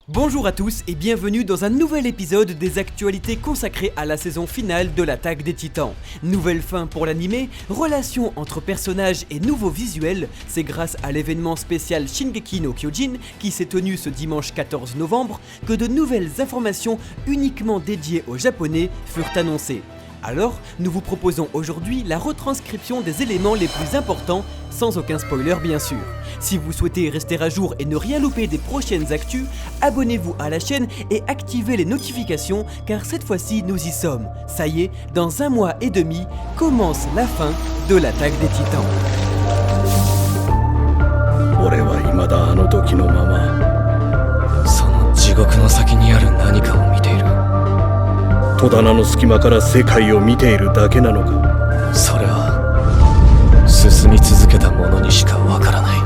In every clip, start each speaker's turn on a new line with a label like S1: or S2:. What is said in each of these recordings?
S1: Bonjour à tous et bienvenue dans un nouvel épisode des actualités consacrées à la saison finale de l'Attaque des Titans. Nouvelle fin pour l'animé, relations entre personnages et nouveaux visuels, c'est grâce à l'événement spécial Shingeki no Kyojin qui s'est tenu ce dimanche 14 novembre que de nouvelles informations uniquement dédiées aux Japonais furent annoncées. Alors, nous vous proposons aujourd'hui la retranscription des éléments les plus importants, sans aucun spoiler bien sûr. Si vous souhaitez rester à jour et ne rien louper des prochaines actus, abonnez-vous à la chaîne et activez les notifications car cette fois-ci nous y sommes. Ça y est, dans 1 mois et demi, commence la fin de l'Attaque des Titans.
S2: 俺は未だあの時のままその地獄の先にある何かを見ている戸棚の隙間から世界を見ているだけなのかそれは進み続けた者にしかわからない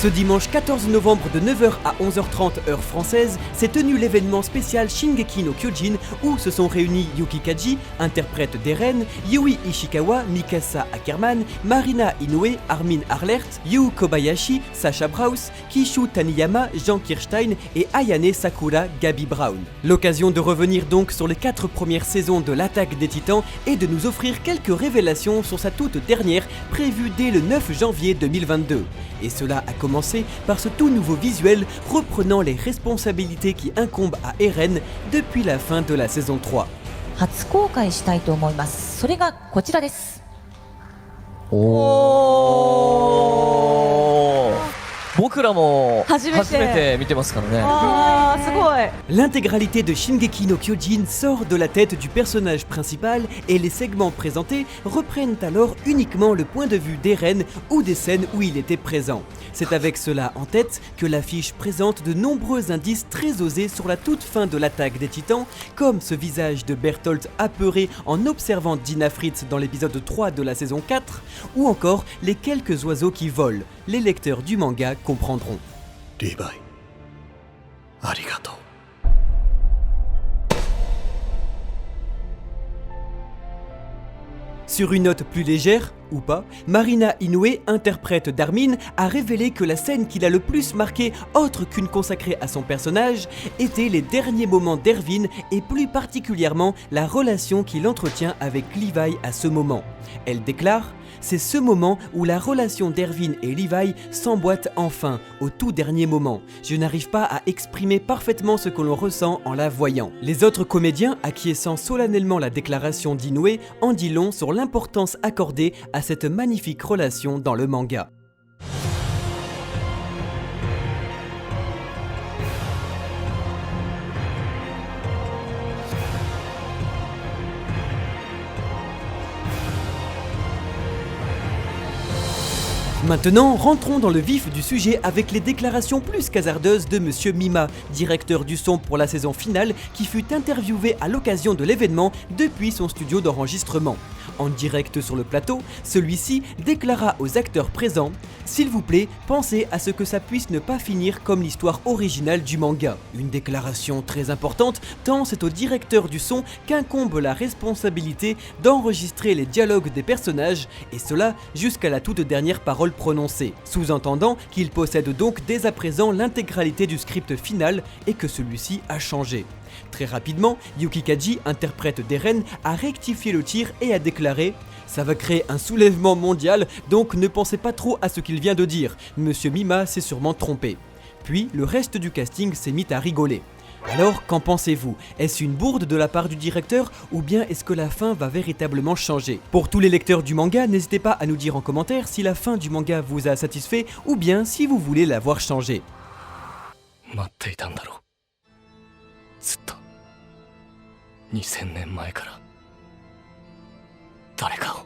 S1: Ce dimanche 14 novembre de 9h à 11h30 heure française, s'est tenu l'événement spécial Shingeki no Kyojin où se sont réunis Yuki Kaji, interprète d'Eren, Yui Ishikawa, Mikasa Ackerman, Marina Inoue, Armin Arlert, Yu Kobayashi, Sasha Braus, Kishu Taniyama, Jean Kirstein et Ayane Sakura, Gabi Brown. L'occasion de revenir donc sur les 4 premières saisons de l'Attaque des Titans et de nous offrir quelques révélations sur sa toute dernière prévue dès le 9 janvier 2022. Et cela a commencé par ce tout nouveau visuel reprenant les responsabilités qui incombent à Eren depuis la fin de la saison 3.
S3: 初公開したいと思います。それがこちらです。
S4: 僕らも
S3: 初めて
S4: 見てますからね。
S3: あー、すごい。
S1: L'intégralité de Shingeki no Kyojin sort de la tête du personnage principal et les segments présentés reprennent alors uniquement le point de vue d'Eren ou des scènes où il était présent. C'est avec cela en tête que l'affiche présente de nombreux indices très osés sur la toute fin de l'attaque des Titans, comme ce visage de Bertolt apeuré en observant Dina Fritz dans l'épisode 3 de la saison 4, ou encore les quelques oiseaux qui volent. Les lecteurs du manga comprendront.
S2: リヴァイありがとう
S1: Sur une note plus légère, ou pas, Marina Inoue, interprète d'Armin, a révélé que la scène qui l'a le plus marqué, autre qu'une consacrée à son personnage, était les derniers moments d'Erwin et plus particulièrement la relation qu'il entretient avec Levi à ce moment. Elle déclare: c'est ce moment où la relation d'Erwin et Levi s'emboîte enfin, au tout dernier moment. Je n'arrive pas à exprimer parfaitement ce que l'on ressent en la voyant. Les autres comédiens, acquiesçant solennellement la déclaration d'Inoue, en dit long sur l'importance accordée à cette magnifique relation dans le manga. Maintenant, rentrons dans le vif du sujet avec les déclarations plus qu'hasardeuses de Monsieur Mima, directeur du son pour la saison finale, qui fut interviewé à l'occasion de l'événement depuis son studio d'enregistrement. En direct sur le plateau, celui-ci déclara aux acteurs présents « S'il vous plaît, pensez à ce que ça puisse ne pas finir comme l'histoire originale du manga ». Une déclaration très importante, tant c'est au directeur du son qu'incombe la responsabilité d'enregistrer les dialogues des personnages, et cela jusqu'à la toute dernière parole prononcée, sous-entendant qu'il possède donc dès à présent l'intégralité du script final et que celui-ci a changé. Très rapidement, Yuki Kaji, interprète d'Eren, a rectifié le tir et a déclaré « Ça va créer un soulèvement mondial, donc ne pensez pas trop à ce qu'il vient de dire. Monsieur Mima s'est sûrement trompé. » Puis, le reste du casting s'est mis à rigoler. Alors, qu'en pensez-vous? Est-ce une bourde de la part du directeur ou bien est-ce que la fin va véritablement changer? Pour tous les lecteurs du manga, n'hésitez pas à nous dire en commentaire si la fin du manga vous a satisfait ou bien si vous voulez la voir changer.
S2: 待っていたんだろうずっと2000年前から誰か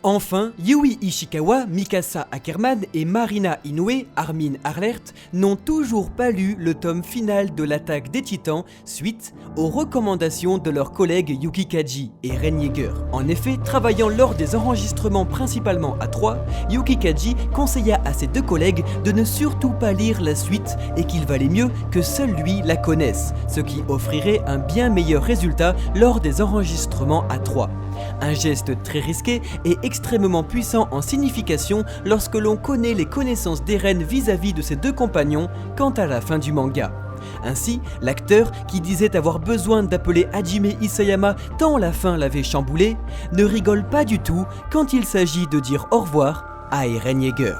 S2: を
S1: Enfin, Yui Ishikawa, Mikasa Ackerman et Marina Inoue, Armin Arlert, n'ont toujours pas lu le tome final de l'attaque des Titans suite aux recommandations de leurs collègues Yuki Kaji et Ren Yeager. En effet, travaillant lors des enregistrements principalement à 3, Yuki Kaji conseilla à ses deux collègues de ne surtout pas lire la suite et qu'il valait mieux que seul lui la connaisse, ce qui offrirait un bien meilleur résultat lors des enregistrements à 3. Un geste très risqué et extrêmement puissant en signification lorsque l'on connaît les connaissances d'Eren vis-à-vis de ses deux compagnons quant à la fin du manga. Ainsi, l'acteur, qui disait avoir besoin d'appeler Hajime Isayama tant la fin l'avait chamboulé, ne rigole pas du tout quand il s'agit de dire au revoir à Eren Yeager.